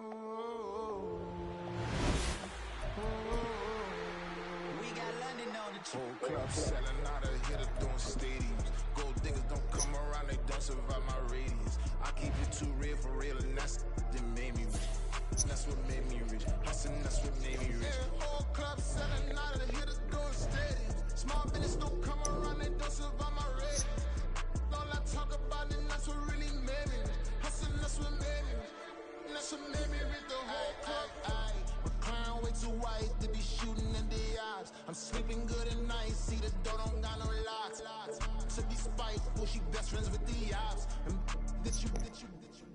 Whole club selling out of hitter doing stadiums. Gold diggers don't come around, they don't survive my radius. I keep it too real for real, and that's that made me rich. That's what made me rich. Hustling, that's what made me rich. Whole club selling out of hitters doing stadiums. Small business don't come around, they don't survive my radius. All I talk about it, that's what really made me rich. Hustling, that's what made me rich. That's what made me rich. The whole club. McLaren way too white to be shooting in the eyes. I'm sleeping good at night, see the door don't got no locks. To be spiteful, she best friends with the ops. And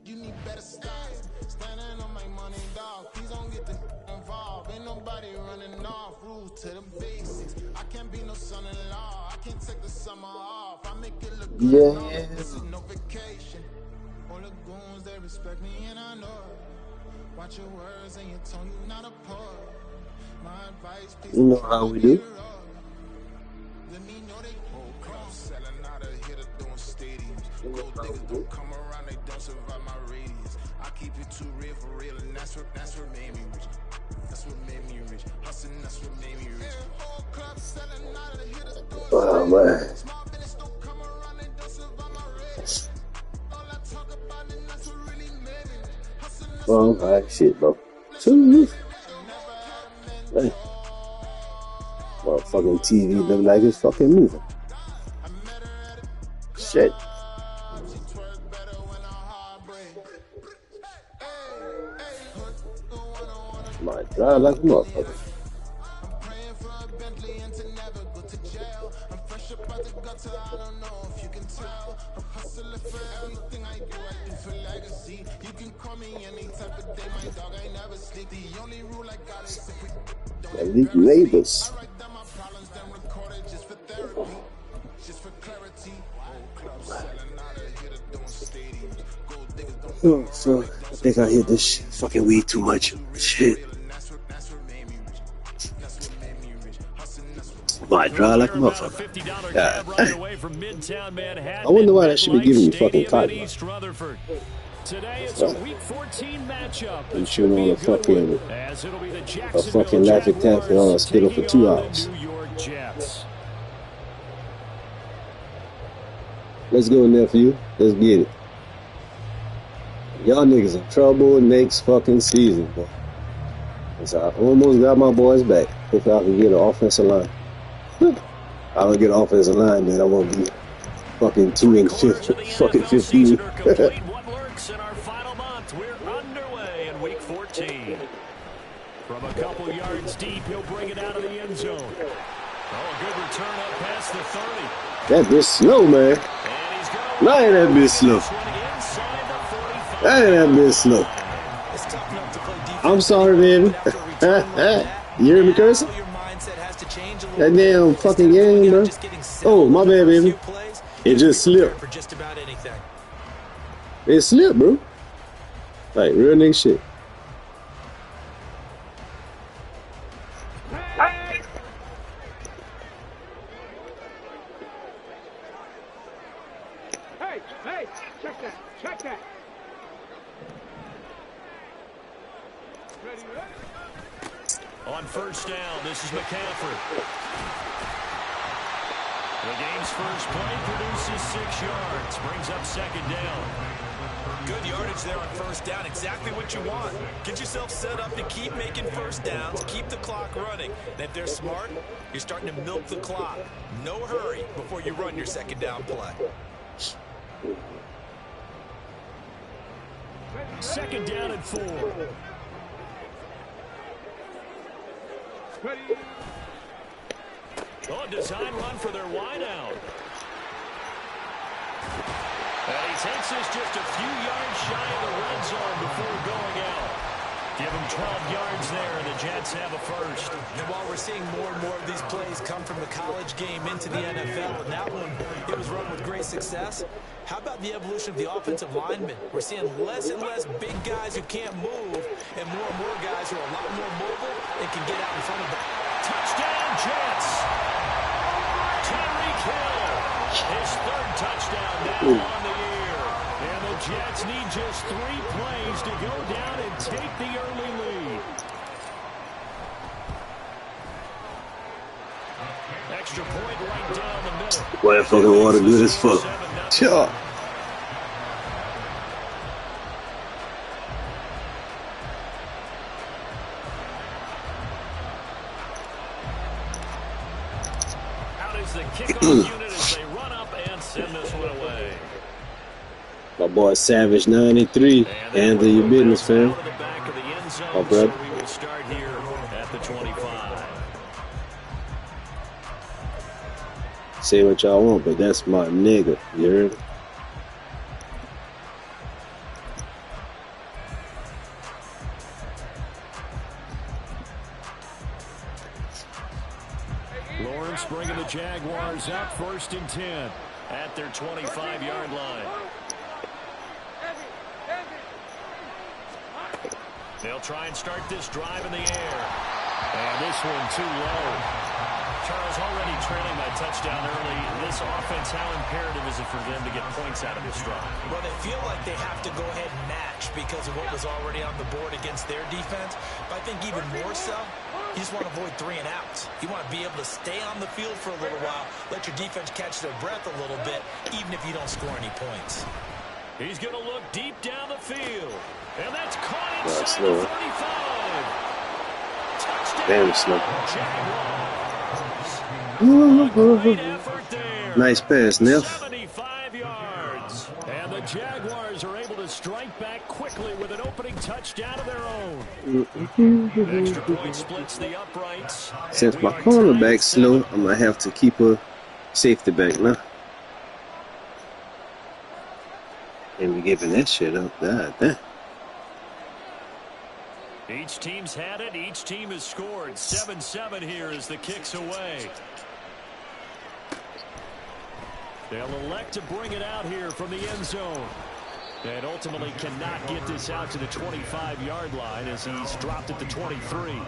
you need better styles. Standing on my money, dog. Please don't get the involved. Ain't nobody running off. Rules to the basics. I can't be no son-in-law. I can't take the summer off. I make it look good. This is no vacation. All the goons, they respect me and I know it. Watch your words and your tone, you not a poet. My advice, please. You know how we do. Let me know they whole club selling out of hitter doing stadiums. Gold diggers don't come around, they don't survive my radius. I keep it too real for real, and that's what made me rich. That's what made me rich. Hustling, that's what made me rich. Whole club selling out of hitters doing stadiums. Small business don't come around, they don't survive my radius. All I talk about it, that's what really made me rich. Well, alright, shit, bro. Hey. Motherfucking TV look like it's fucking moving. Shit. My God, like a motherfucker. You can call me any type of day, my dog ain't never sleep. The only rule I got is if we don't Elite neighbors. I write down my problems, then record it just for therapy, just for clarity. Whole club selling out of hitter doing stadiums. Gold diggers don't Oh, so I think I hit this fucking weed too much. Shit. Might dry like a motherfucker. God. I wonder why that should be giving me fucking cotton. Today it's a week 14 matchup. I'm shooting on a fucking Laffy Taffy on a skittle for 2 hours. Let's go, nephew. Let's get it. Y'all niggas in trouble next fucking season, boy. So I almost got my boys back. If I can get an offensive line. I don't get an offensive line, then I won't be fucking 2 and 15. Fucking 15. In our final month, we're underway in week 14. From a couple yards deep, he'll bring it out of the end zone. Oh, a good return up past the 30. That bitch slow, man. Nah, ain't that bitch slow. Ain't that bitch slow. I'm sorry, baby. You hear me cursing? That damn fucking game, bro. Oh, my bad, baby. It just slipped. It slipped, bro. Like, real nigga shit. Hey, check that. On first down, this is McCaffrey. The game's first play produces 6 yards, brings up second down. Good yardage there on first down, exactly what you want. Get yourself set up to keep making first downs, keep the clock running. And if they're smart, you're starting to milk the clock. No hurry before you run your second down play. Second down and 4. Oh, design run for their wideout. And he takes us just a few yards shy of the red zone before going out. Give him 12 yards there, and the Jets have a first. And while we're seeing more and more of these plays come from the college game into the NFL, and that one, it was run with great success, how about the evolution of the offensive linemen? We're seeing less and less big guys who can't move, and more guys who are a lot more mobile and can get out in front of them. Touchdown, Jets! Tyreek Hill, his third touchdown now on the year. And the Jets need just 3 plays to go down and take the early lead. Extra point right down the middle. Boy, that fucking water good as fuck. Sure. Out is the kickoff unit as they run up and send this one away. My boy Savage 93. Handle your business, fam. My brother. So we will start here at the 25. Say what y'all want, but that's my nigga. You heard me? Lawrence bringing the Jaguars up 1st and 10 at their 25-yard line. They'll try and start this drive in the air. And this one too low. Charles, already trailing by touchdown early. This offense, how imperative is it for them to get points out of this drive? Well, they feel like they have to go ahead and match because of what was already on the board against their defense. But I think even more so, you just want to avoid 3 and outs. You want to be able to stay on the field for a little while, let your defense catch their breath a little bit, even if you don't score any points. He's going to look deep down the field. And that's caught inside slow. the 35. Touchdown. Damn slow. Great effort there. Nice pass, Neff. 75 yards. And the Jaguars are able to strike back quickly with an opening touchdown of their own. Extra point splits the uprights. Since my cornerback's slow, I'm going to have to keep a safety back now. And we giving that shit up. God. Each team's had it. Each team has scored. 7-7 here as the kick's away. They'll elect to bring it out here from the end zone. And ultimately cannot get this out to the 25-yard line as he's dropped at the 23.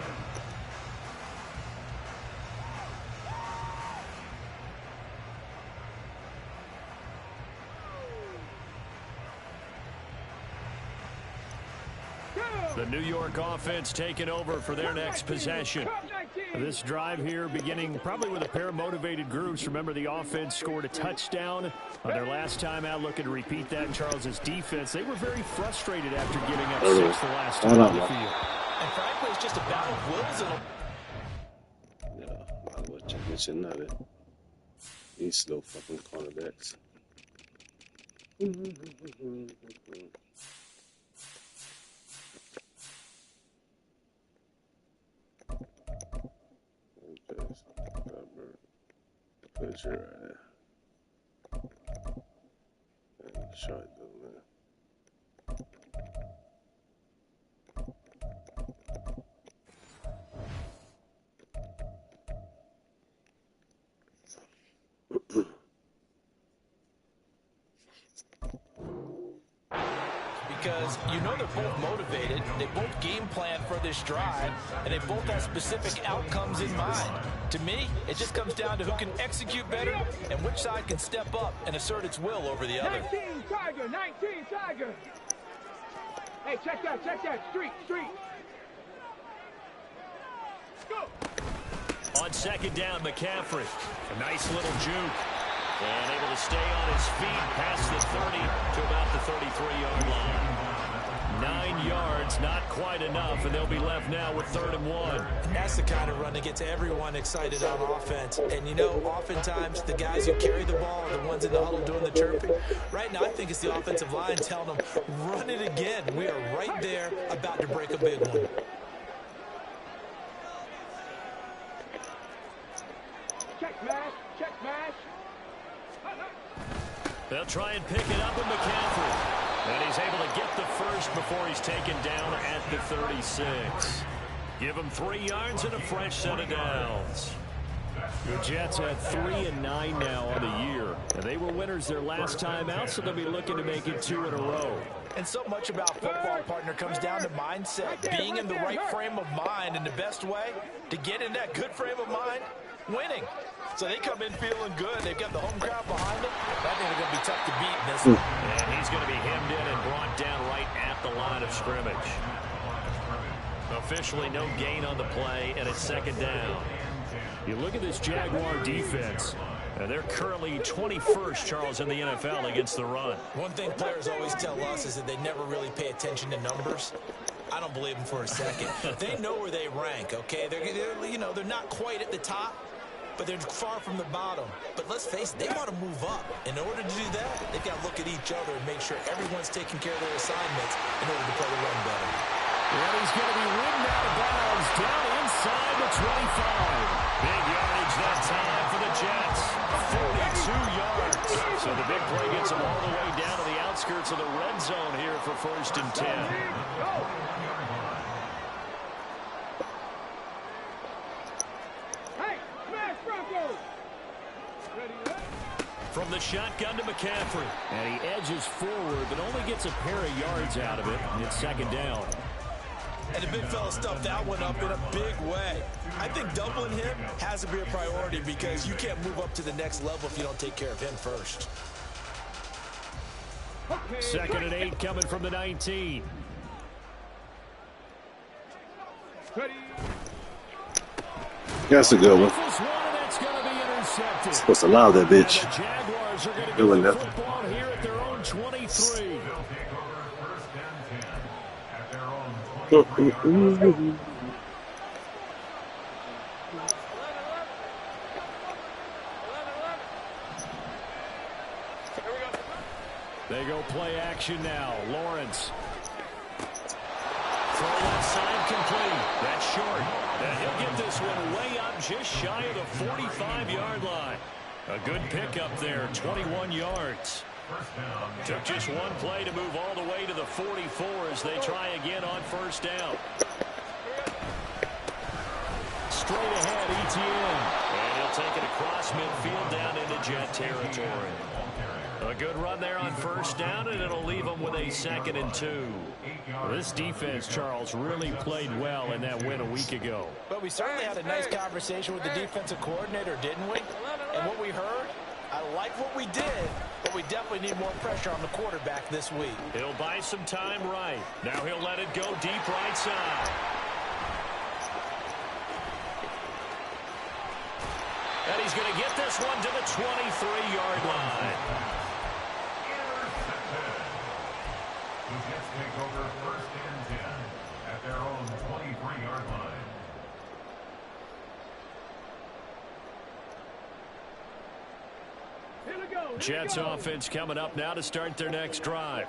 The New York offense taking over for their next possession. This drive here beginning probably with a pair of motivated groups. Remember, the offense scored a touchdown on their last time out. Looking to repeat that in Charles's defense. They were very frustrated after giving up 6 the last time on the field. And frankly, it's just a battle of wills. Yeah, I was checking that. These slow fucking cornerbacks. Put you right there. Short though, man. Because you know they're both motivated, they both game plan for this drive, and they both have specific outcomes in mind. To me, it just comes down to who can execute better and which side can step up and assert its will over the other. 19 Tiger, 19 Tiger. Hey, check that, street. Go. On 2nd down, McCaffrey. A nice little juke. And able to stay on his feet past the 30 to about the 33-yard line. 9 yards, not quite enough, and they'll be left now with 3rd and 1. That's the kind of run that gets everyone excited on offense. And, you know, oftentimes the guys who carry the ball are the ones in the huddle doing the chirping. Right now, I think it's the offensive line telling them, run it again. We are right there about to break a big one. Check mash. They'll try and pick it up with McCaffrey. And he's able to get the first before he's taken down at the 36. Give him 3 yards and a fresh set of downs. The Jets at 3-9 now on the year. And they were winners their last time out, so they'll be looking to make it 2 in a row. And so much about football, partner, comes down to mindset. Being in the right frame of mind, and the best way to get in that good frame of mind, winning. So they come in feeling good. They've got the home crowd behind them. I think they're going to be tough to beat in this one. And he's going to be scrimmage. Officially no gain on the play, and it's second down. You look at this Jaguar defense. They're currently 21st, Charles, in the NFL against the run. One thing players always tell us is that they never really pay attention to numbers. I don't believe them for a second. They know where they rank, okay? They're not quite at the top, but they're far from the bottom. But let's face it, they want to move up. In order to do that, they've got to look at each other and make sure everyone's taking care of their assignments in order to play the run better. And he's going to be ridden out of bounds down inside the 25. Big yardage that time for the Jets. 42 yards. So the big play gets them all the way down to the outskirts of the red zone here for 1st and 10. Hey, smash Broncos! From the shotgun to McCaffrey. And he edges forward, but only gets a pair of yards out of it. And it's second down. And the big fella stuffed that one up in a big way. I think doubling him has to be a priority because you can't move up to the next level if you don't take care of him first. Second and 8 coming from the 19. That's a good one. Supposed to allow that bitch. Doing nothing. Here at their own 23. They go play action now. Lawrence. Throw that side complete. That's short. And he'll get this one way up just shy of the 45-yard line. A good pickup there, 21 yards. Took just one play to move all the way to the 44 as they try again on 1st down. Straight ahead, ETN. And he'll take it across midfield down into Jet territory. A good run there on 1st down, and it'll leave them with a 2nd and 2. Well, this defense, Charles, really played well in that win a week ago. But we certainly had a nice conversation with the defensive coordinator, didn't we? And what we heard, I like what we did, but we definitely need more pressure on the quarterback this week. He'll buy some time right. Now he'll let it go deep right side. And he's going to get this one to the 23-yard line. Take over 1st and 10 at their own 23-yard line. Jets offense coming up now to start their next drive.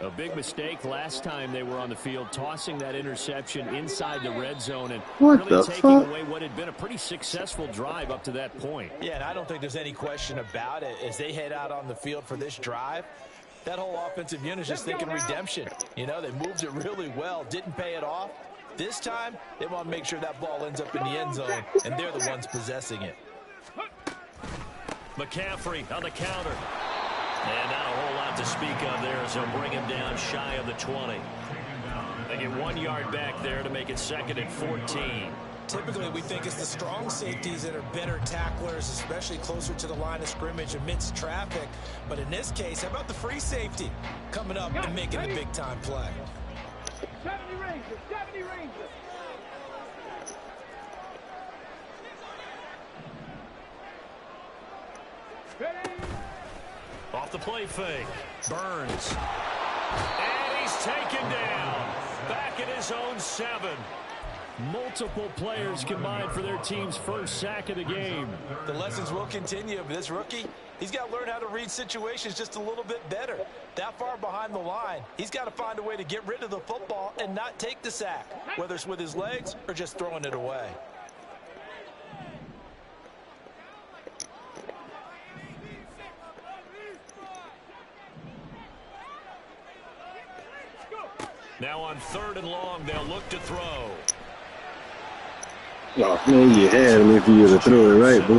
A big mistake last time they were on the field, tossing that interception inside the red zone and really taking away what had been a pretty successful drive up to that point. Yeah, and I don't think there's any question about it. As they head out on the field for this drive, that whole offensive unit is just thinking redemption. You know, they moved it really well, didn't pay it off. This time, they want to make sure that ball ends up in the end zone, and they're the ones possessing it. McCaffrey on the counter. And not a whole lot to speak of there as they'll bring him down shy of the 20. They get 1 yard back there to make it 2nd and 14. Typically, we think it's the strong safeties that are better tacklers, especially closer to the line of scrimmage amidst traffic. But in this case, how about the free safety coming up and making a big-time play? 70 Rangers, 70 Rangers. Off the play fake. Burns. And he's taken down. Back at his own 7. Multiple players combined for their team's first sack of the game. The lessons will continue, but this rookie, he's got to learn how to read situations just a little bit better. That far behind the line, he's got to find a way to get rid of the football and not take the sack, whether it's with his legs or just throwing it away. Now on 3rd and long, they'll look to throw. Oh, man, you had him if you would have threw it right, bro.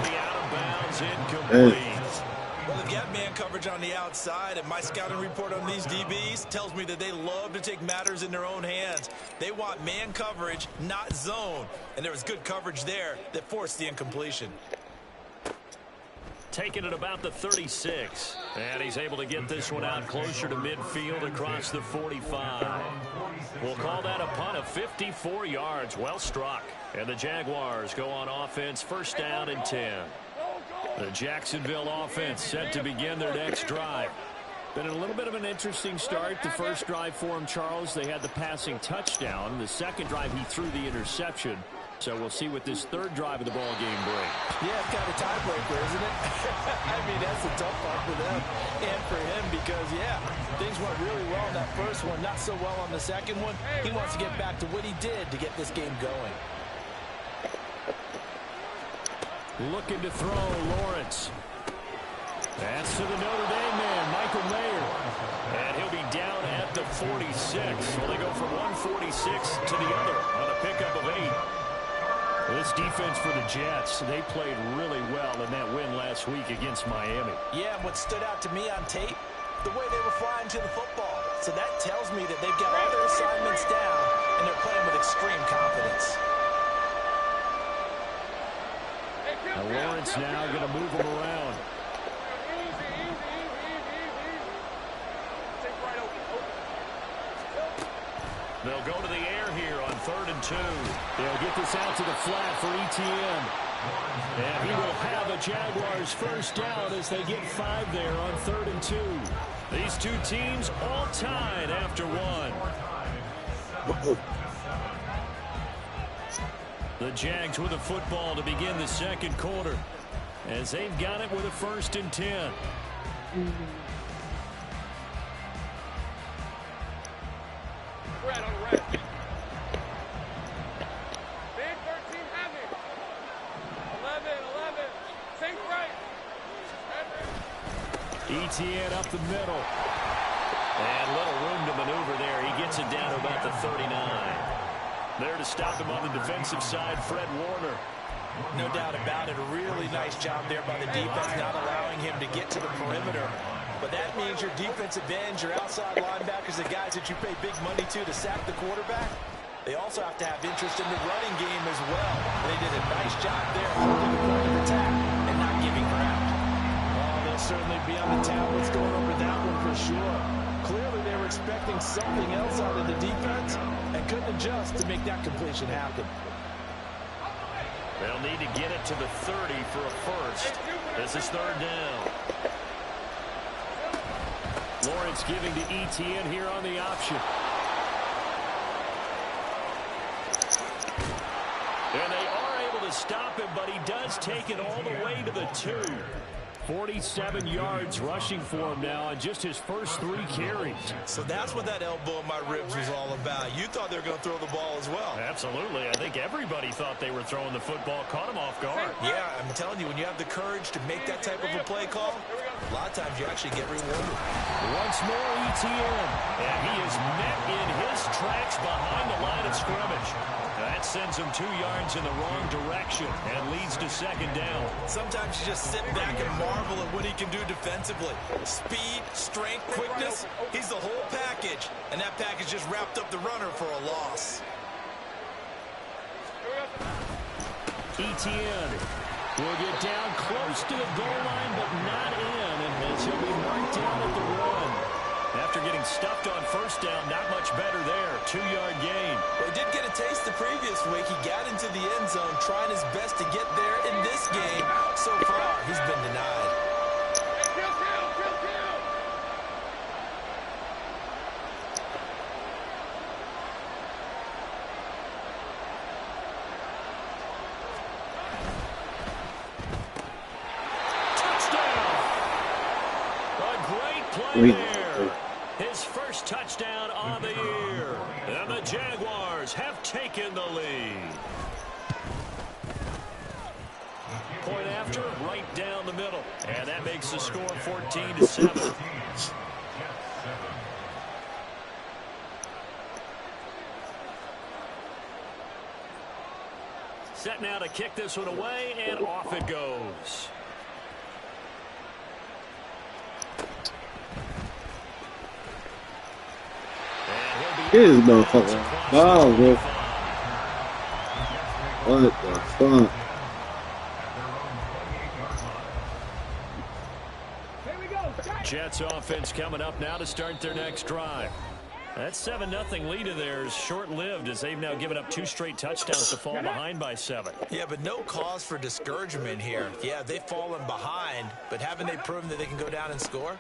Well, they've got man coverage on the outside, and my scouting report on these DBs tells me that they love to take matters in their own hands. They want man coverage, not zone. And there was good coverage there that forced the incompletion. taken at about the 36. And he's able to get this one out closer to midfield across the 45. We'll call that a punt of 54 yards. Well struck. And the Jaguars go on offense, first down and 10. The Jacksonville offense set to begin their next drive. Been a little bit of an interesting start. The first drive for him, Charles, they had the passing touchdown. The second drive, he threw the interception. So we'll see what this third drive of the ball game brings. Yeah, it's kind of a tiebreaker, isn't it? I mean, that's the tough part for them and for him because, yeah, things went really well in that first one, not so well on the second one. He wants to get back to what he did to get this game going. Looking to throw, Lawrence. That's to the Notre Dame man, Michael Mayer. And he'll be down at the 46. Well, they go from 146 to the other on a pickup of 8. This defense for the Jets, they played really well in that win last week against Miami. Yeah, and what stood out to me on tape, the way they were flying to the football. So that tells me that they've got all their assignments down, and they're playing with extreme confidence. Now Lawrence now going to move him around. They'll go to the air here on 3rd and 2. They'll get this out to the flat for ETN. And he will have a Jaguars first down as they get 5 there on 3rd and 2. These two teams all tied after 1. The Jags with a football to begin the second quarter as they've got it with a 1st and 10. Red on red. Big 13 heavy. 11. Safe right. ETN up the middle. And little room to maneuver there. He gets it down to about the 39. There to stop him on the defensive side, Fred Warner. No doubt about it. A really nice job there by the defense, not allowing him to get to the perimeter. But that means your defensive ends, your outside linebackers, the guys that you pay big money to sack the quarterback, they also have to have interest in the running game as well. They did a nice job there holding the point of attack and not giving ground. Oh, they'll certainly be on the tablets going over that one for sure. Clearly they were expecting something else out of the defense and couldn't adjust to make that completion happen. They'll need to get it to the 30 for a first. This is 3rd down. Lawrence giving to ETN here on the option. And they are able to stop him, but he does take it all the way to the 2. 47 yards rushing for him now on just his first 3 carries. So that's what that elbow in my ribs was all about. You thought they were going to throw the ball as well. Absolutely. I think everybody thought they were throwing the football, caught him off guard. Yeah, I'm telling you, when you have the courage to make that type of a play call, a lot of times you actually get rewarded. Once more, ETN. And he is met in his tracks behind the line of scrimmage. That sends him 2 yards in the wrong direction and leads to 2nd down. Sometimes you just sit back and marvel at what he can do defensively. Speed, strength, quickness, he's the whole package. And that package just wrapped up the runner for a loss. ETN will get down close to the goal line, but not in. And he'll be marked down at the 1. After getting stuffed on first down, not much better there. 2-yard gain. Well, he did get a taste the previous week. He got into the end zone, trying his best to get there in this game. So far, he's been denied. Kill. Touchdown! A great play there. His first touchdown of the year. And the Jaguars have taken the lead. Point after, right down the middle. And that makes the score 14-7. Set now to kick this one away, and off it goes. This motherfucker. Oh, bro. What the fuck? Jets offense coming up now to start their next drive. That 7-0 lead of theirs short-lived as they've now given up 2 straight touchdowns to fall behind by 7. Yeah, but no cause for discouragement here. Yeah, they've fallen behind, but haven't they proven that they can go down and score?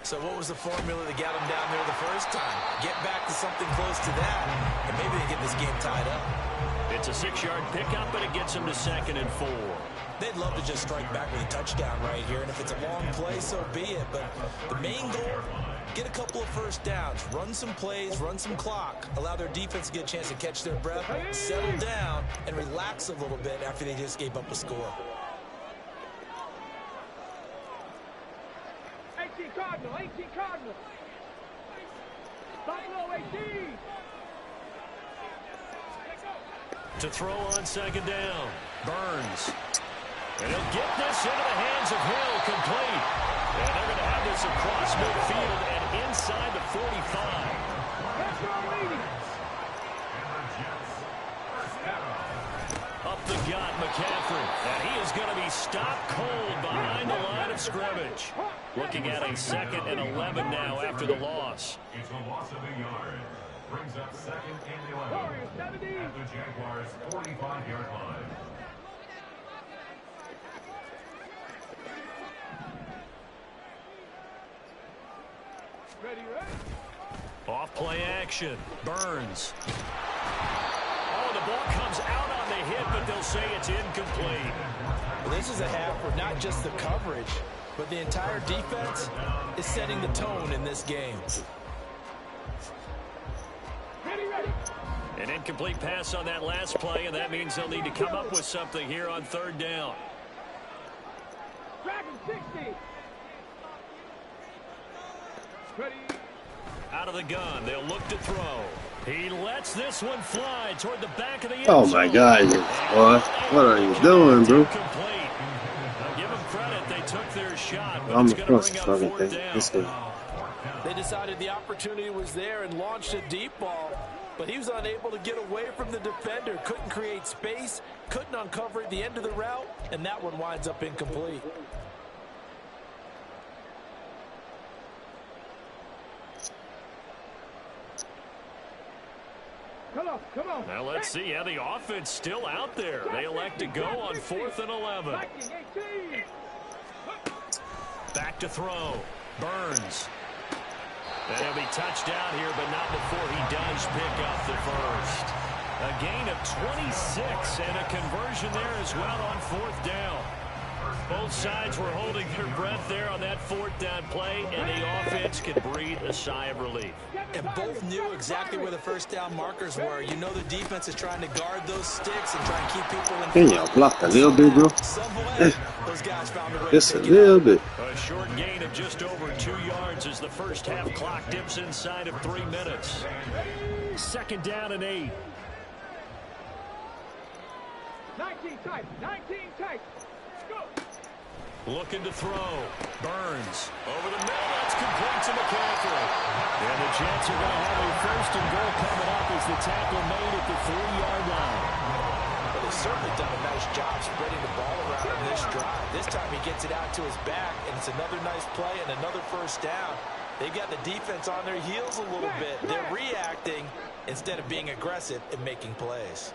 So what was the formula that got them down there the first time? Get back to something close to that, and maybe they get this game tied up. It's a 6-yard pickup, but it gets them to 2nd and 4. They'd love to just strike back with a touchdown right here, and if it's a long play, so be it. But the main goal, get a couple of first downs, run some plays, run some clock, allow their defense to get a chance to catch their breath, settle down, and relax a little bit after they just gave up a score. 18 Cardinal, 18 Cardinal. Buffalo 18. To throw on 2nd down, Burns. And he'll get this into the hands of Hill, complete. And they're going to have this across midfield and inside the 45. Up the gut, McCaffrey. And he is going to be stopped cold behind the line of scrimmage. Looking at a 2nd and 11 now after the loss. It's a loss of a yard. Brings up 2nd and 11 at the Jaguars' 45-yard line. Ready. Off play action. Burns. Oh, the ball comes out on the hit, but they'll say it's incomplete. Well, this is a half where not just the coverage, but the entire defense is setting the tone in this game. Ready. An incomplete pass on that last play, and that means they'll need to come up with something here on 3rd down. Dragon 60. Ready. Out of the gun, they'll look to throw. He lets this one fly toward the back of the end Oh my zone. God, boy. What are you doing, bro? Incomplete. I'll give them credit. They took their shot, but I'm it's going to across bring the up fucking 4th thing. down. This thing. They decided the opportunity was there and launched a deep ball, but he was unable to get away from the defender, couldn't create space, couldn't uncover at the end of the route, and that one winds up incomplete. Come on. Now let's see how the offense still out there. They elect to go on 4th and 11. Viking 18. Back to throw. Burns. And he'll be touched down here, but not before he does pick up the first. A gain of 26 and a conversion there as well on 4th down. Both sides were holding their breath there on that 4th down play, and the offense can breathe a sigh of relief. And both knew exactly where the first down markers were. You know the defense is trying to guard those sticks and try and keep people in front. Can y'all block a little bit, bro? Some way, those guys found a way Just to a take it little out. bit. A short gain of just over 2 yards as the first half clock dips inside of 3 minutes. 2nd down and 8. 19 tight. 19 tight. Go. Looking to throw. Burns. Over the middle. That's complete to McCaffrey. And the Jets are going to have a 1st and goal coming up as the tackle made at the 3-yard line. But they've certainly done a nice job spreading the ball around on this drive. This time he gets it out to his back, and it's another nice play and another 1st down. They've got the defense on their heels a little bit. They're reacting instead of being aggressive and making plays.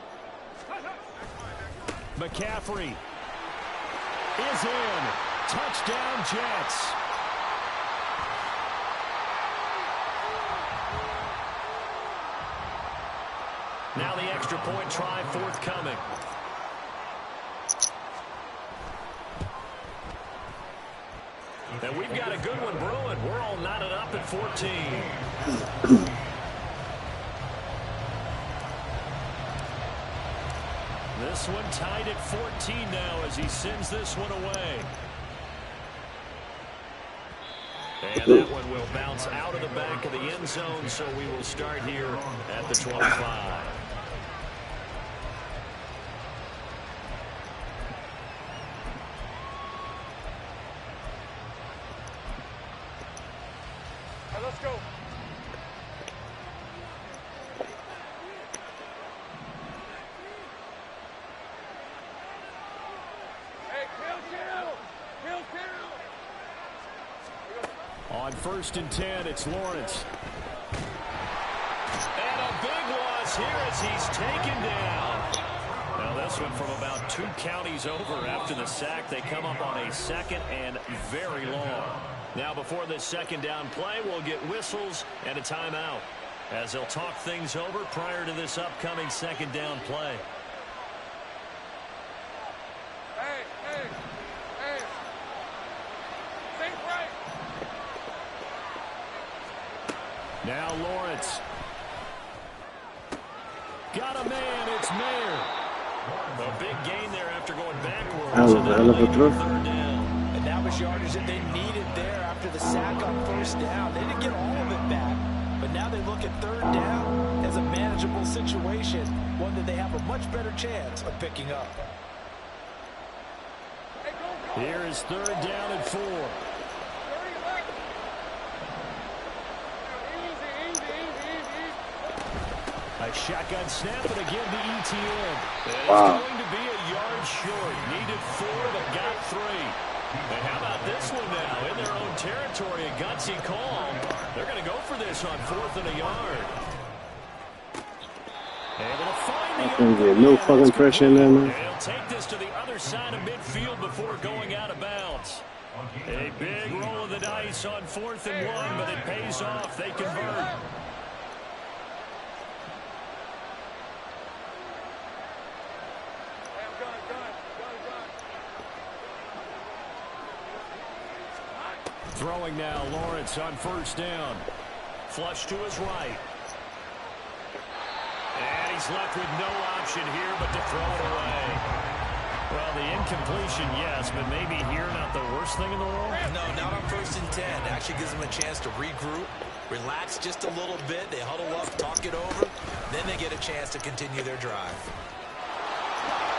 McCaffrey is in. Touchdown, Jets. Now the extra point try forthcoming. And we've got a good one brewing. We're all knotted up at 14. This one tied at 14 now as he sends this one away. And that one will bounce out of the back of the end zone, so we will start here at the 25. Let's go. Hey, kill. On 1st and 10, it's Lawrence. And a big loss here as he's taken down. Now this one from about 2 counties over after the sack. They come up on a 2nd and very long. Now before this 2nd down play, we'll get whistles and a timeout as they'll talk things over prior to this upcoming 2nd down play. Now Lawrence. Got a man, it's Mayer. A big gain there after going backwards. Hell of a throw. And that was yardage that they needed there after the sack on 1st down. They didn't get all of it back, but now they look at 3rd down as a manageable situation, one that they have a much better chance of picking up. Here is 3rd down and 4. A shotgun snap, and again to ETN. It's going to be a yard short. Needed 4, but got 3. And how about this one now? In their own territory, a gutsy call. They're going to go for this on 4th and a yard. Able to find the couldn't get no fucking pressure in there, man. They'll take this to the other side of midfield before going out of bounds. A big roll of the dice on 4th and 1, but it pays off. They convert. Throwing now, Lawrence on 1st down. Flush to his right. And he's left with no option here but to throw it away. Well, the incompletion, yes, but maybe here not the worst thing in the world? No, not on 1st and 10. Actually gives them a chance to regroup, relax just a little bit. They huddle up, talk it over. Then they get a chance to continue their drive.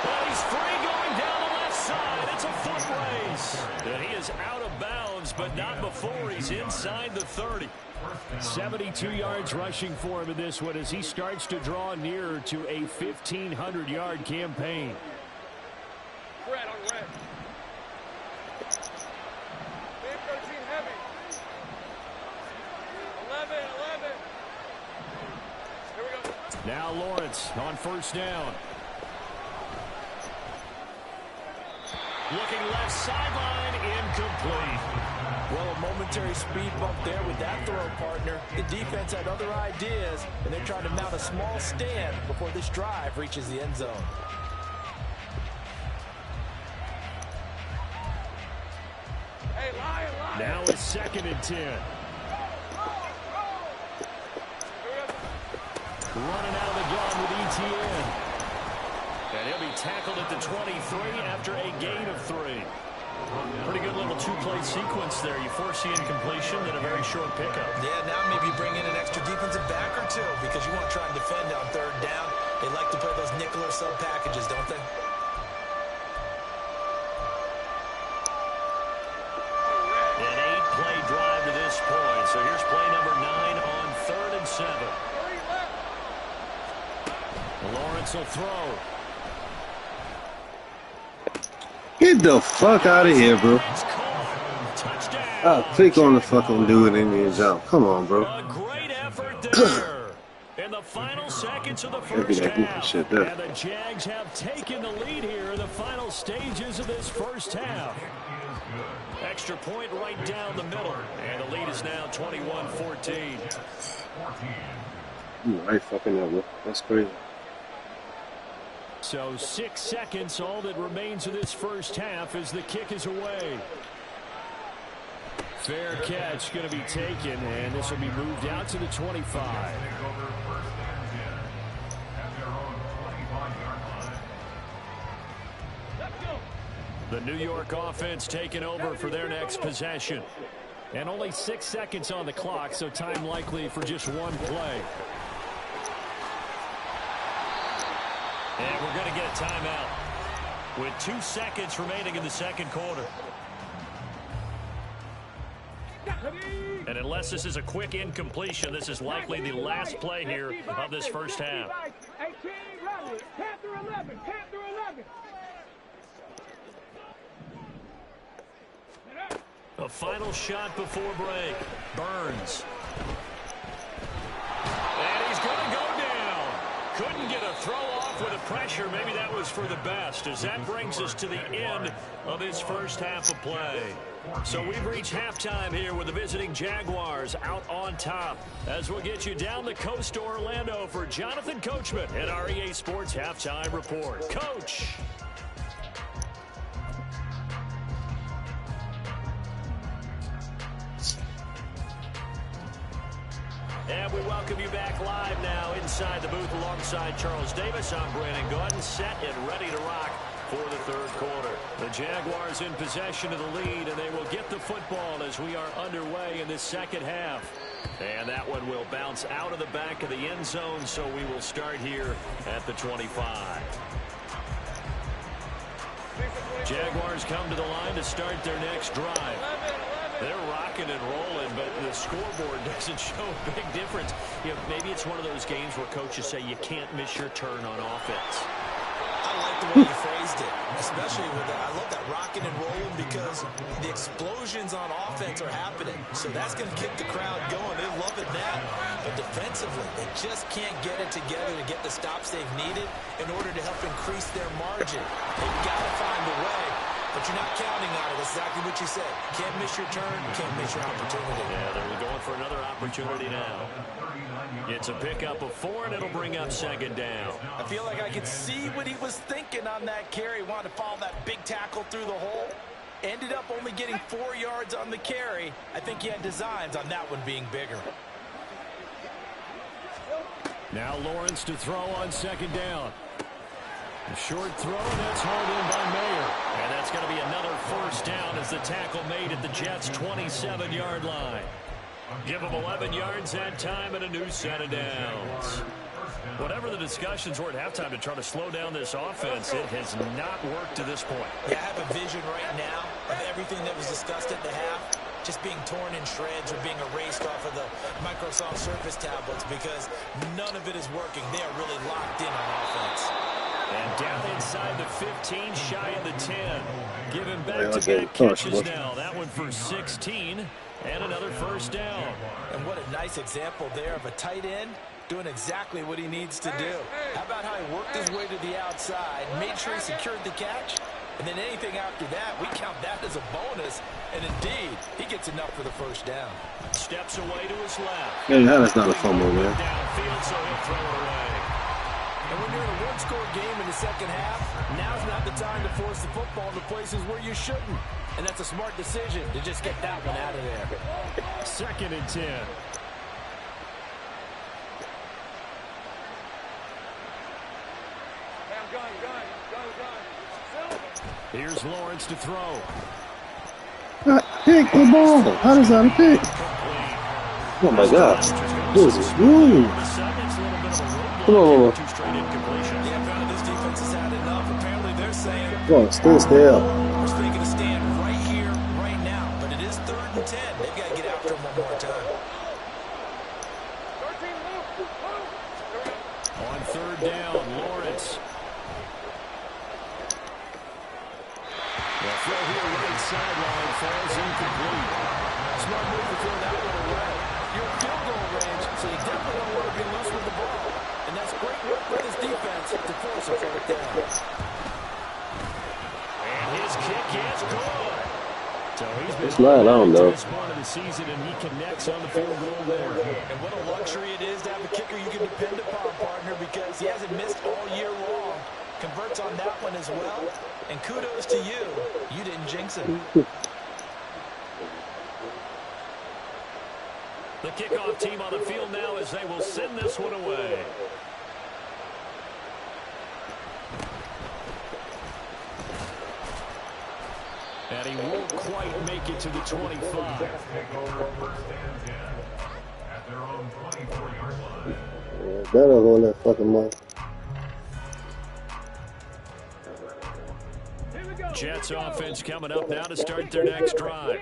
Well, he's free going down the left side. It's a foot race. And he is out of bounds, but not before he's inside the 30. 72 yards rushing for him in this one as he starts to draw nearer to a 1,500-yard campaign. Red on red. 13 heavy. 11. Here we go. Now Lawrence on 1st down. Looking left sideline, incomplete. Well, a momentary speed bump there with that throw, partner. The defense had other ideas, and they're trying to mount a small stand before this drive reaches the end zone. Hey, lion. Now it's 2nd and 10. Running out of the gun with ETN. And he'll be tackled at the 23 after a gain of 3. Pretty good little 2-play sequence there. You foresee incompletion, then a very short pickup. Yeah, now maybe bring in an extra defensive back or 2 because you want to try and defend on 3rd down. They like to play those nickel or sub packages, don't they? An 8-play drive to this point. So here's play number 9 on 3rd and 7. Lawrence will throw. Get the fuck out of here, bro. Click on the fucking dude in the jump. Come on, bro. A great effort there. In the final seconds of the first half. And the Jags have taken the lead here in the final stages of this first half. Extra point right down the middle. And the lead is now 21-14. You right fucking up, bro. That's crazy. So 6 seconds, all that remains of this first half as the kick is away. Fair catch going to be taken, and this will be moved out to the 25. The New York offense taking over for their next possession. And only 6 seconds on the clock, so time likely for just one play. And we're going to get a timeout with 2 seconds remaining in the second quarter. And unless this is a quick incompletion, this is likely the last play here of this first half. 18, 11. A final shot before break. Burns. And he's going to go down. Couldn't get a throw off with the pressure. Maybe that was for the best, as that brings us to the end of this first half of play. So we've reached halftime here with the visiting Jaguars out on top. As we'll get you down the coast to Orlando for Jonathan Coachman at our EA Sports Halftime Report. Coach. And we welcome you back live now inside the booth alongside Charles Davis. I'm Brandon Gordon, set and ready to rock for the third quarter. The Jaguars in possession of the lead, and they will get the football as we are underway in this second half. And that one will bounce out of the back of the end zone, so we will start here at the 25. Jaguars come to the line to start their next drive. They're rocking and rolling, but the scoreboard doesn't show a big difference. You know, maybe it's one of those games where coaches say you can't miss your turn on offense. I like the way you phrased it, especially with that. I love that rocking and rolling because the explosions on offense are happening. So that's going to keep the crowd going. They love it now. But defensively, they just can't get it together to get the stops they've needed in order to help increase their margin. They've got to find a way. But you're not counting on it. That's exactly what you said. Can't miss your turn, can't miss your opportunity. Yeah, they're going for another opportunity now. It's a pickup of 4, and it'll bring up second down. I feel like I could see what he was thinking on that carry. Wanted to follow that big tackle through the hole. Ended up only getting 4 yards on the carry. I think he had designs on that one being bigger. Now Lawrence to throw on second down. A short throw, and that's hauled in by Mayer. And that's going to be another first down as the tackle made at the Jets' 27-yard line. Give them 11 yards that time and a new set of downs. Whatever the discussions were at halftime to try to slow down this offense, it has not worked to this point. Yeah, I have a vision right now of everything that was discussed at the half just being torn in shreds or being erased off of the Microsoft Surface tablets because none of it is working. They are really locked in on offense. And down inside the 15, shy of the 10. Give him back-to-back catches now. That one for 16 and another first down. And what a nice example there of a tight end doing exactly what he needs to do. How about how he worked his way to the outside, made sure he secured the catch, and then anything after that, we count that as a bonus. And indeed, he gets enough for the first down. Steps away to his left. Man, that's not a fumble, man. Downfield, so he'll throw it away. And when you're in a one-score game in the second half, now's not the time to force the football to places where you shouldn't. And that's a smart decision to just get that one out of there. 2nd and 10. Here's Lawrence to throw. Pick the ball. How does that pick? Oh my God. This is rude. Come on. This defense has had enough. Apparently they're saying, Come on, stay still. we're making a stand right here, right now. But it is 3rd and 10. They've got to get after him one more time. On 3rd down, Lawrence. The throw here right sideline falls incomplete. Smart move to throw that one away. You're in field goal range, so you definitely don't want to be loose with the ball. And that's great work by this defense to force a 4th down. And his kick is good. So he's been It's not on, though. this part of the season, and he connects on the field goal there. And what a luxury it is to have a kicker you can depend upon, partner, because he hasn't missed all year long. Converts on that one as well. And kudos to you. You didn't jinx it. The kickoff team on the field now as they will send this one away. And he won't quite make it to the 25. Better hold that fucking mic. Jets offense coming up now to start their next drive.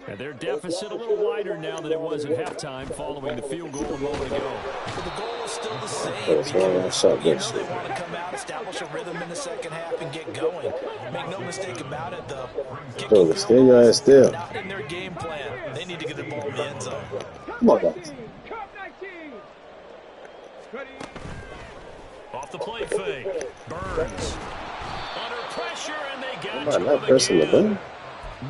And their deficit a little wider now than it was at halftime following the field goal a moment ago. But the goal is still the same That's why I shot because that they want to come out, establish a rhythm in the second half, and get going. Make no mistake about it, though. Kicking shit. Stay your ass still. not in their game plan. They need to get the ball in the end zone. Come on, guys. Off the play fake. Burns. Under pressure, and they got Am I to not him pressing the again. button?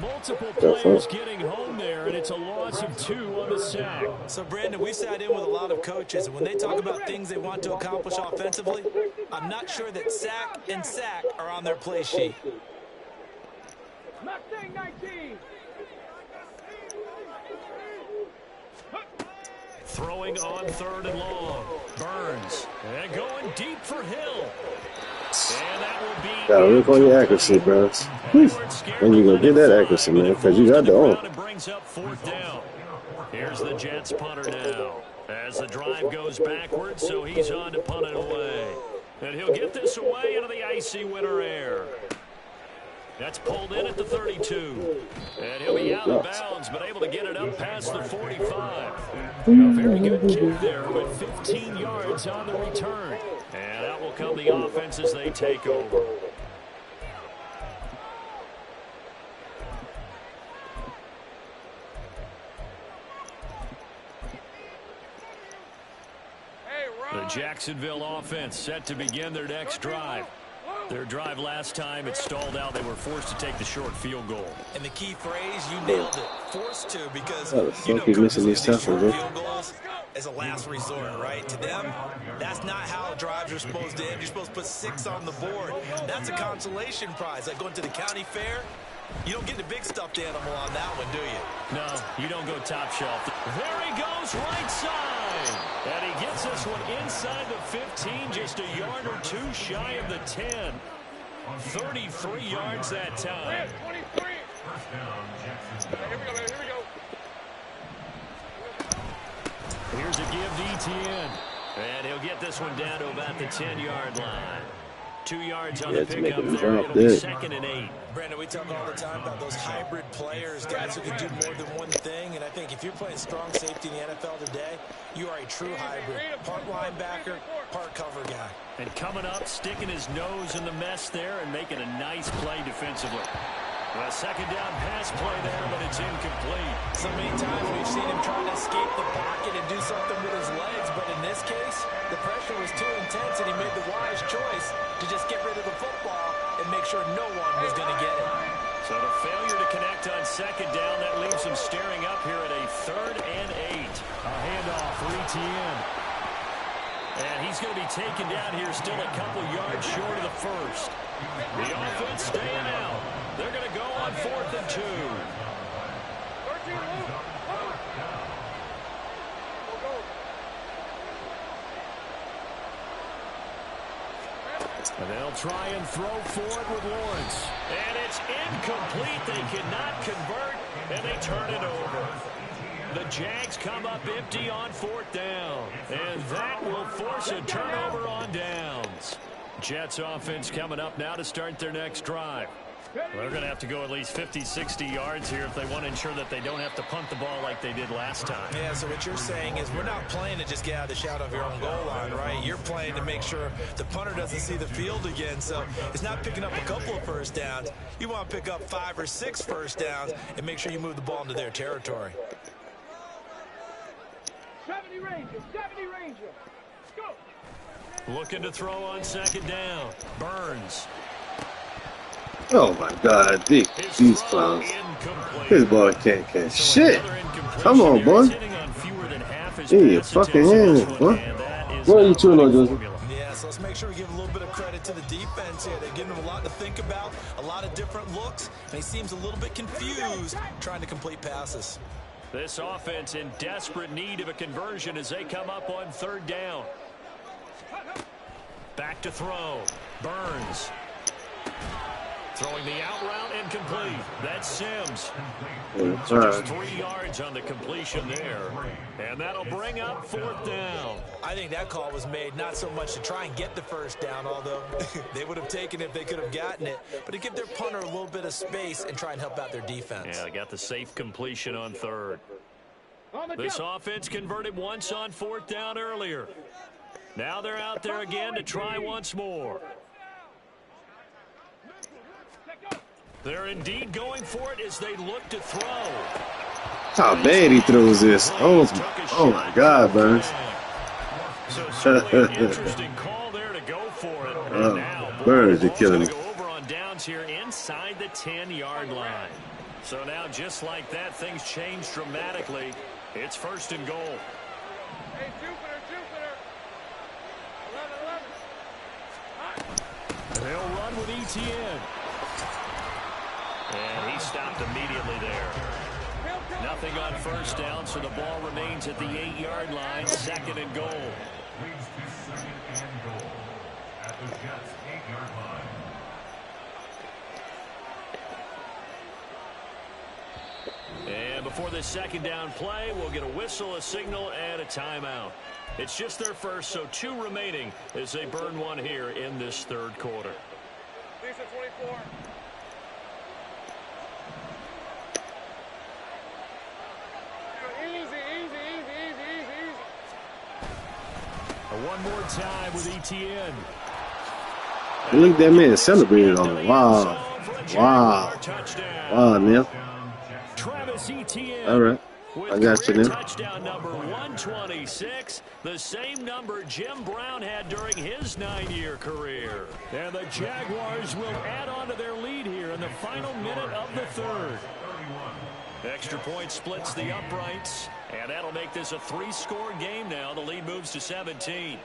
Multiple players getting home there, and it's a loss of 2 on the sack. So, Brandon, we've sat in with a lot of coaches, and when they talk about things they want to accomplish offensively, I'm not sure that sack and sack are on their play sheet. Mustang 19. Throwing on 3rd and long. Burns. And going deep for Hill. And that will be... Gotta work on your accuracy, bro. When you gonna get that accuracy, man, because you got the arm. It brings up 4th down. Here's the Jets punter now. As the drive goes backwards, so he's on to punt it away. And he'll get this away into the icy winter air. That's pulled in at the 32. And he'll be out of bounds, but able to get it up past the 45. A very good kick there with 15 yards on the return. And out will come the offense as they take over. The Jacksonville offense set to begin their next drive. Their drive last time, it stalled out. They were forced to take the short field goal. And the key phrase, you nailed it. Forced to, because you know coaches use these short bro. field goals as a last resort, right? To them, that's not how drives are supposed to end. You're supposed to put 6 on the board. That's a consolation prize. Like going to the county fair, you don't get the big stuffed animal on that one, do you? No, you don't go top shelf. There he goes, right side. And he gets this one inside the 15, just a yard or 2 shy of the 10. 33 yards that time. 23. Here we go. Here's a give to Etienne. And he'll get this one down to about the 10-yard line. 2 yards on the pickup there. It'll be 2nd and 8. Brandon, we talk all the time about those hybrid players, guys who can do more than one thing. And I think if you're playing strong safety in the NFL today, you are a true hybrid. Part linebacker, part cover guy. And coming up, sticking his nose in the mess there and making a nice play defensively. A 2nd down pass play there, but it's incomplete. So many times we've seen him trying to escape the pocket and do something with his legs, but in this case, the pressure was too intense, and he made the wise choice to just get rid of the football and make sure no one was going to get it. So the failure to connect on 2nd down, that leaves him staring up here at a 3rd and 8. A handoff for Etienne. And he's going to be taken down here still a couple yards short of the 1st. The offense staying out. They're going to go on 4th and 2. And they'll try and throw forward with Lawrence. And it's incomplete. They cannot convert, and they turn it over. The Jags come up empty on 4th down. And that will force a turnover on downs. Jets offense coming up now to start their next drive. They're going to have to go at least 50, 60 yards here if they want to ensure that they don't have to punt the ball like they did last time. Yeah, so what you're saying is we're not playing to just get out of the shadow of your own goal line, right? You're playing to make sure the punter doesn't see the field again. So it's not picking up a couple of first downs. You want to pick up 5 or 6 first downs and make sure you move the ball into their territory. 70 Ranger. Go. Looking to throw on 2nd down. Burns. Oh my God, these clowns. This boy can't catch shit. Come on, boy. In your fucking hands, boy. What are you chewing on, Joseph? Yeah, so let's make sure we give a little bit of credit to the defense here. They're giving him a lot to think about, a lot of different looks, and he seems a little bit confused trying to complete passes. This offense in desperate need of a conversion as they come up on 3rd down. Back to throw. Burns. Throwing the out route incomplete. That's Sims. Yeah, So just 3 yards on the completion there. And that'll bring up 4th down. I think that call was made not so much to try and get the first down, although they would have taken it if they could have gotten it, but to give their punter a little bit of space and try and help out their defense. Yeah, they got the safe completion on 3rd. This offense converted once on 4th down earlier. Now they're out there again to try once more. They're indeed going for it as they look to throw. How bad he throws this. Oh my God, Burns. So certainly an interesting call there to go for it. And now Burns, you're killing me. go over on downs here inside the 10-yard line. So now just like that, things change dramatically. It's 1st and goal. Hey, Jupiter. 11. They'll run with ETN. And he stopped immediately there. Nothing on 1st down, so the ball remains at the 8-yard line. 2nd and goal. Leads to 2nd and goal at the Jets' 8-yard line. And before the 2nd down play, we'll get a whistle, a signal, and a timeout. It's just their first, so 2 remaining as they burn one here in this 3rd quarter. Lisa 24. One more time with ETN. Look at that man celebrating on it. Wow. Wow, Neil. Travis Etienne. All right. I got you, Neil. Touchdown number 126, the same number Jim Brown had during his 9-year career. And the Jaguars will add on to their lead here in the final minute of the 3rd. Extra point splits the uprights, and that'll make this a 3-score game now. The lead moves to 17.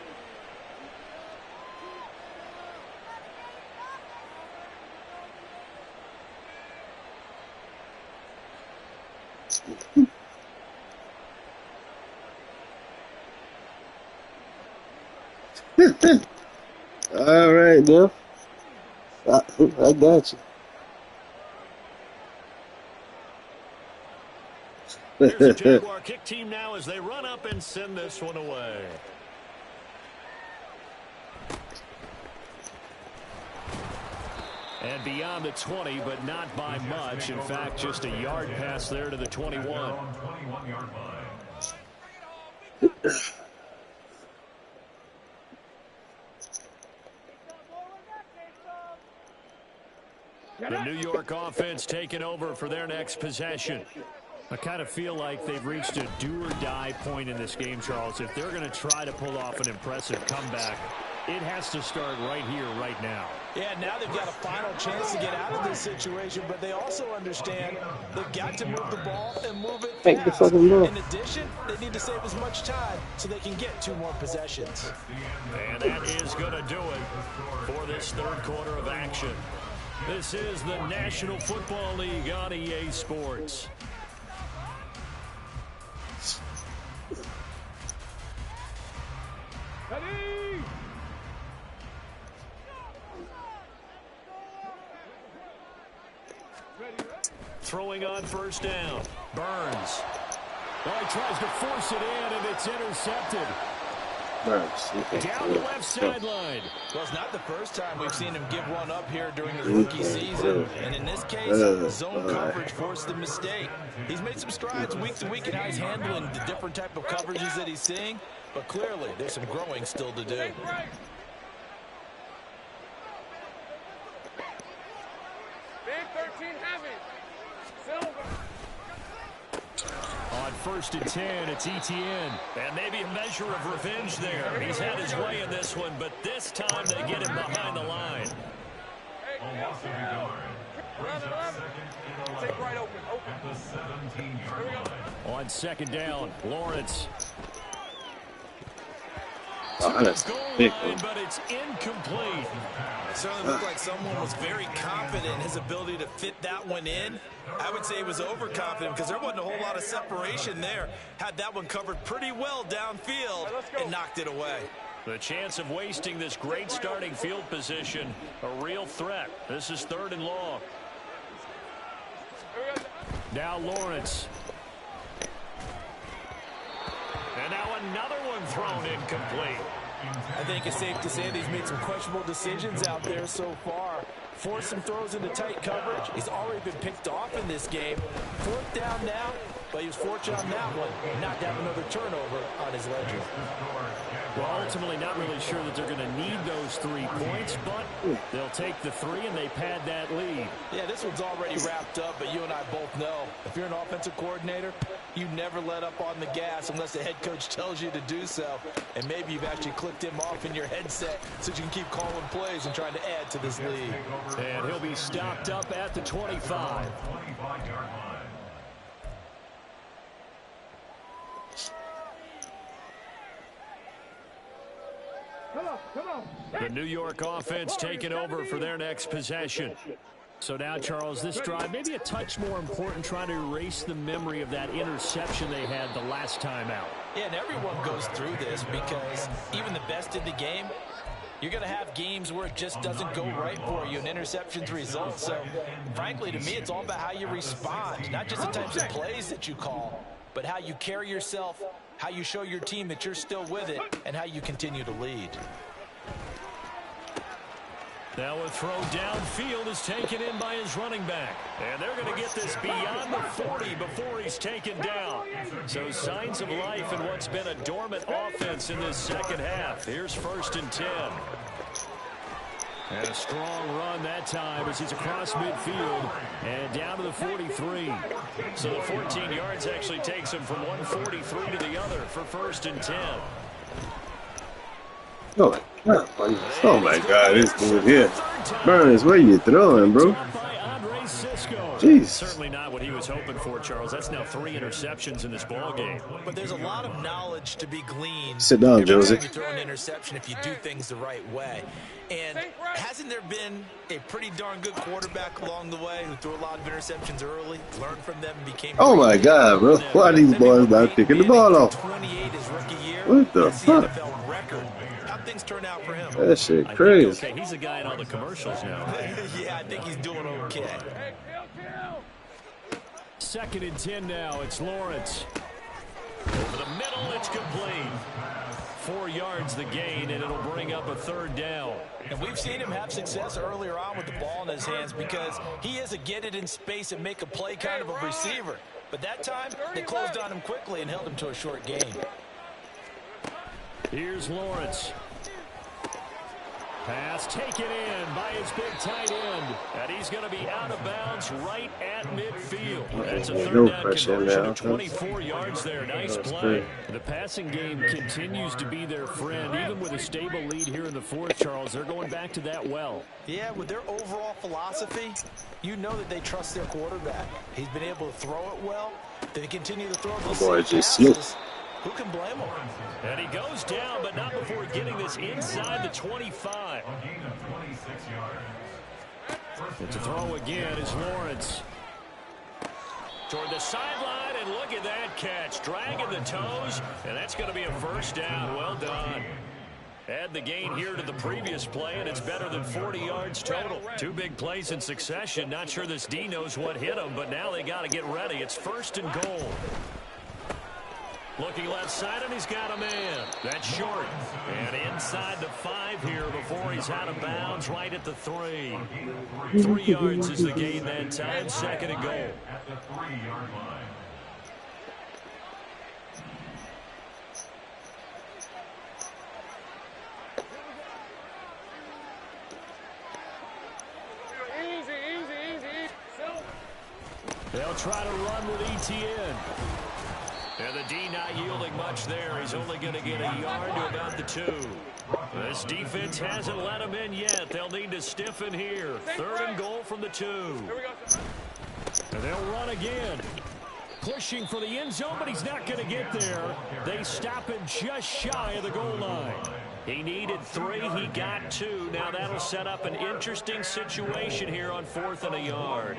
All right, Neil. I got you. Here's the Jaguar kick team now as they run up and send this one away. And beyond the 20, but not by much. In fact, just a yard pass there to the 21. 21-yard line. The New York offense taking over for their next possession. I kind of feel like they've reached a do-or-die point in this game, Charles. If they're going to try to pull off an impressive comeback, it has to start right here, right now. Yeah, now they've got a final chance to get out of this situation, but they also understand they've got to move the ball and move it Take the fast. fucking ball. In addition, they need to save as much time so they can get 2 more possessions. And that is going to do it for this 3rd quarter of action. This is the National Football League on EA Sports. Throwing on 1st down. Burns. Oh, he tries to force it in, and it's intercepted. Burns. Down the left sideline. Well, it's not the first time we've seen him give one up here during his rookie season. And in this case, zone coverage forced the mistake. He's made some strides week to week in how he's handling the different type of coverages that he's seeing. But clearly, there's some growing still to do. Big 13 heavy. Silver. On 1st and 10, it's ETN. And maybe a measure of revenge there. He's had his way in this one, but this time they get him behind the line. A loss of a yard. Brings up 2nd and 11. Take right open. At the 17-yard line. On 2nd down, Lawrence. Oh, that's Goal big line, one. but it's incomplete. It certainly looked like someone was very confident in his ability to fit that one in. I would say he was overconfident because there wasn't a whole lot of separation there. Had that one covered pretty well downfield and knocked it away. The chance of wasting this great starting field position, a real threat. This is 3rd and long. Now Lawrence. And now another one thrown incomplete. I think it's safe to say that he's made some questionable decisions out there so far. Forced some throws into tight coverage. He's already been picked off in this game. 4th down now, but he was fortunate on that one not to have another turnover on his ledger. Well, ultimately not really sure that they're going to need those 3 points, but they'll take the 3 and they pad that lead. Yeah, this one's already wrapped up, but you and I both know if you're an offensive coordinator, you never let up on the gas unless the head coach tells you to do so. And maybe you've actually clicked him off in your headset so you can keep calling plays and trying to add to this lead. And he'll be stopped up at the 25. Come on. The New York offense taking over for their next possession. So now, Charles, this drive maybe a touch more important, trying to erase the memory of that interception they had the last time out. Yeah, and everyone goes through this because even the best in the game, you're going to have games where it just doesn't go right for you and interceptions result. So, frankly, to me, it's all about how you respond, not just the types of plays that you call, but how you carry yourself, how you show your team that you're still with it, and how you continue to lead. Now a throw downfield is taken in by his running back. And they're going to get this beyond the 40 before he's taken down. So signs of life in what's been a dormant offense in this second half. Here's 1st and 10. And a strong run that time as he's across midfield and down to the 43. So the 14 yards actually takes him from 143 to the other for 1st and 10. Oh my God, this dude here. Burns, where you throwing, bro? Jeez. Certainly not what he was hoping for, Charles. That's now 3 interceptions in this ball game. But there's a lot of knowledge to be gleaned. Sit down, Josie. You throw an interception if you do things the right way. And hasn't there been a pretty darn good quarterback along the way who threw a lot of interceptions early, learned from them, and became... Oh my God, bro. Why are these boys not picking the ball off? 28 his rookie year. What the fuck? NFL record. How'd things turn out for him? That shit crazy. Okay, he's a guy in all the commercials now. Yeah, I think he's doing okay. 2nd and 10 now. It's Lawrence. Over the middle, it's complete. 4 yards the gain, and it'll bring up a 3rd down. And we've seen him have success earlier on with the ball in his hands because he is a get it in space and make a play kind of a receiver. But that time, they closed on him quickly and held him to a short gain. Here's Lawrence. Pass taken in by his big tight end. And he's going to be out of bounds right at midfield. That's a 3rd down conversion of 24 yards there. Nice play. The passing game continues to be their friend. Even with a stable lead here in the 4th, Charles, they're going back to that well. Yeah, with their overall philosophy, you know that they trust their quarterback. He's been able to throw it well. They continue to throw those boy just slipped. Who can blame him? And he goes down, but not before getting this inside the 25. To throw again is Lawrence. Toward the sideline, and look at that catch. Dragging the toes, and that's going to be a 1st down. Well done. Add the gain here to the previous play, and it's better than 40 yards total. 2 big plays in succession. Not sure this D knows what hit him, but now they got to get ready. It's 1st and goal. Looking left side, and he's got a man. That's short. And inside the 5 here before he's out of bounds, right at the 3. 3 yards is the gain that time. 2nd and goal. At the 3-yard line. They'll try to run with ETN. And the D not yielding much there. He's only going to get a yard to about the 2. This defense hasn't let him in yet. They'll need to stiffen here. 3rd and goal from the 2. And they'll run again. Pushing for the end zone, but he's not going to get there. They stop him just shy of the goal line. He needed 3. He got 2. Now that'll set up an interesting situation here on 4th and a yard.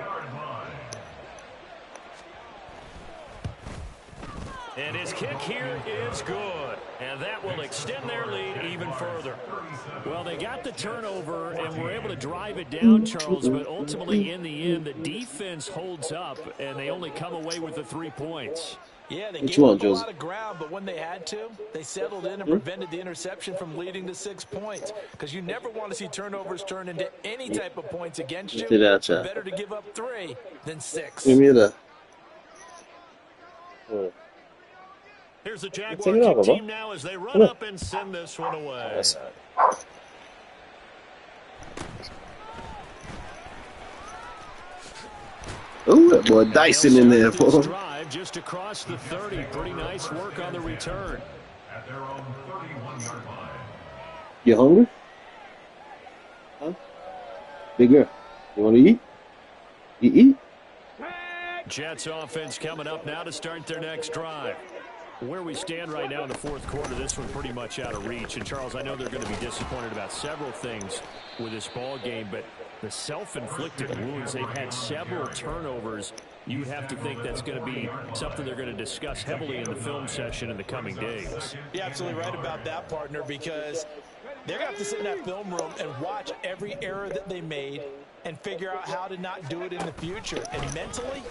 And his kick here is good. And that will extend their lead even further. Well, they got the turnover and were able to drive it down, Charles, but ultimately in the end, the defense holds up, and they only come away with the 3 points. Yeah, they gave up a lot of ground, but when they had to, they settled in and prevented the interception from leading to 6 points. Because you never want to see turnovers turn into any type of points against you. Better to give up 3 than 6. Give me that. Here's the Jaguar team now as they run up and send this one away. Ooh, that boy Dyson in there for him. Drive just across the 30. Pretty nice work on the return. At their own 31-yard line. You hungry? Huh? Big girl, you want to eat? Eat? Jets offense coming up now to start their next drive. Where we stand right now in the fourth quarter, this one pretty much out of reach. And, Charles, I know they're going to be disappointed about several things with this ball game, but the self-inflicted wounds, they've had several turnovers. You have to think that's going to be something they're going to discuss heavily in the film session in the coming days. You're absolutely right about that, partner, because they're going to have to sit in that film room and watch every error that they made and figure out how to not do it in the future. And mentally,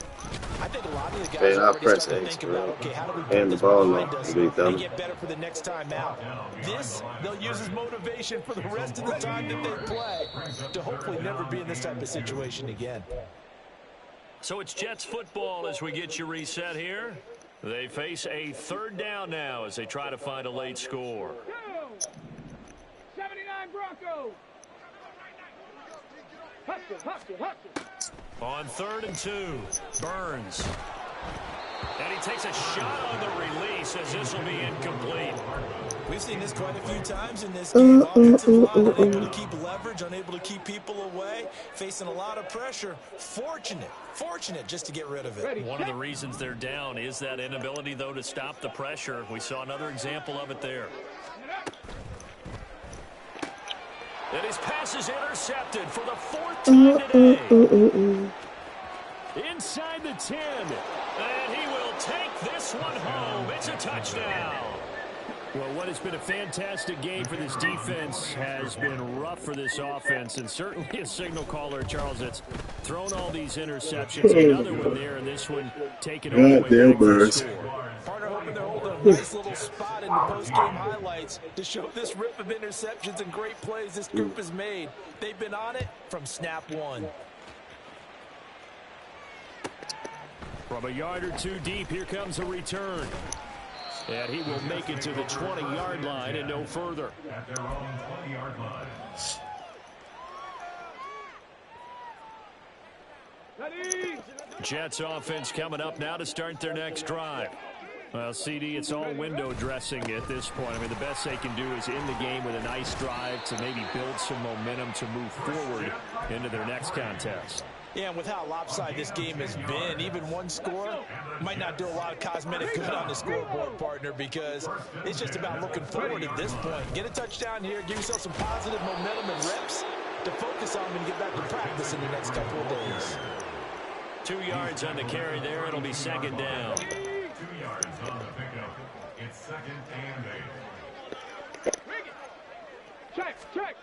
I think a lot of the guys are already starting to think about, okay, how do we put this behind us and get better for the next time out? This, they'll use as motivation for the rest of the time that they play to hopefully never be in this type of situation again. So it's Jets football as we get you reset here. They face a third down now as they try to find a late score. 79 Broncos. Hustle. On 3rd and 2, Burns. And he takes a shot on the release as this will be incomplete. We've seen this quite a few times in this game. Offensive line unable to keep leverage, unable to keep people away, facing a lot of pressure. Fortunate just to get rid of it. One of the reasons they're down is that inability, though, to stop the pressure. We saw another example of it there. And his pass is intercepted for the 4th time today. Inside the 10. And he will take this one home. It's a touchdown. Well, what has been a fantastic game for this defense has been rough for this offense, and certainly a signal caller, Charles, that's thrown all these interceptions. Another one there, and this one taken away. Partner hoping they're holding a nice little spot in the post-game highlights to show this rip of interceptions and great plays this group has made. They've been on it from snap one. From a yard or two deep, here comes a return. And he will make it to the 20-yard line and no further. At their own 20-yard line. Jets offense coming up now to start their next drive. Well, CD, it's all window dressing at this point. I mean, the best they can do is end the game with a nice drive to maybe build some momentum to move forward into their next contest. Yeah, and with how lopsided this game has been, even one score might not do a lot of cosmetic good on the scoreboard, partner, because it's just about looking forward at this point. Get a touchdown here, give yourself some positive momentum and reps to focus on and get back to practice in the next couple of days. 2 yards on the carry there. It'll be 2nd down. 2 yards on the pickup. It's 2nd and 8. Check.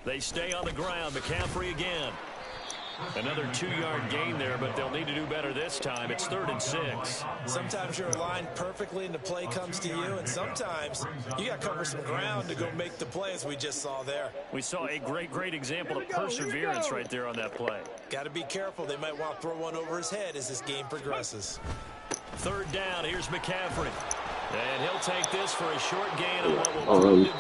They stay on the ground. McCaffrey again. Another 2-yard gain there, but they'll need to do better this time. It's 3rd and 6. Sometimes you're aligned perfectly and the play comes to you, and sometimes you got to cover some ground to go make the play, as we just saw there. We saw a great example of perseverance right there on that play. Got to be careful. They might want to throw one over his head as this game progresses. 3rd down. Here's McCaffrey. And he'll take this for a short gain of what will prove to be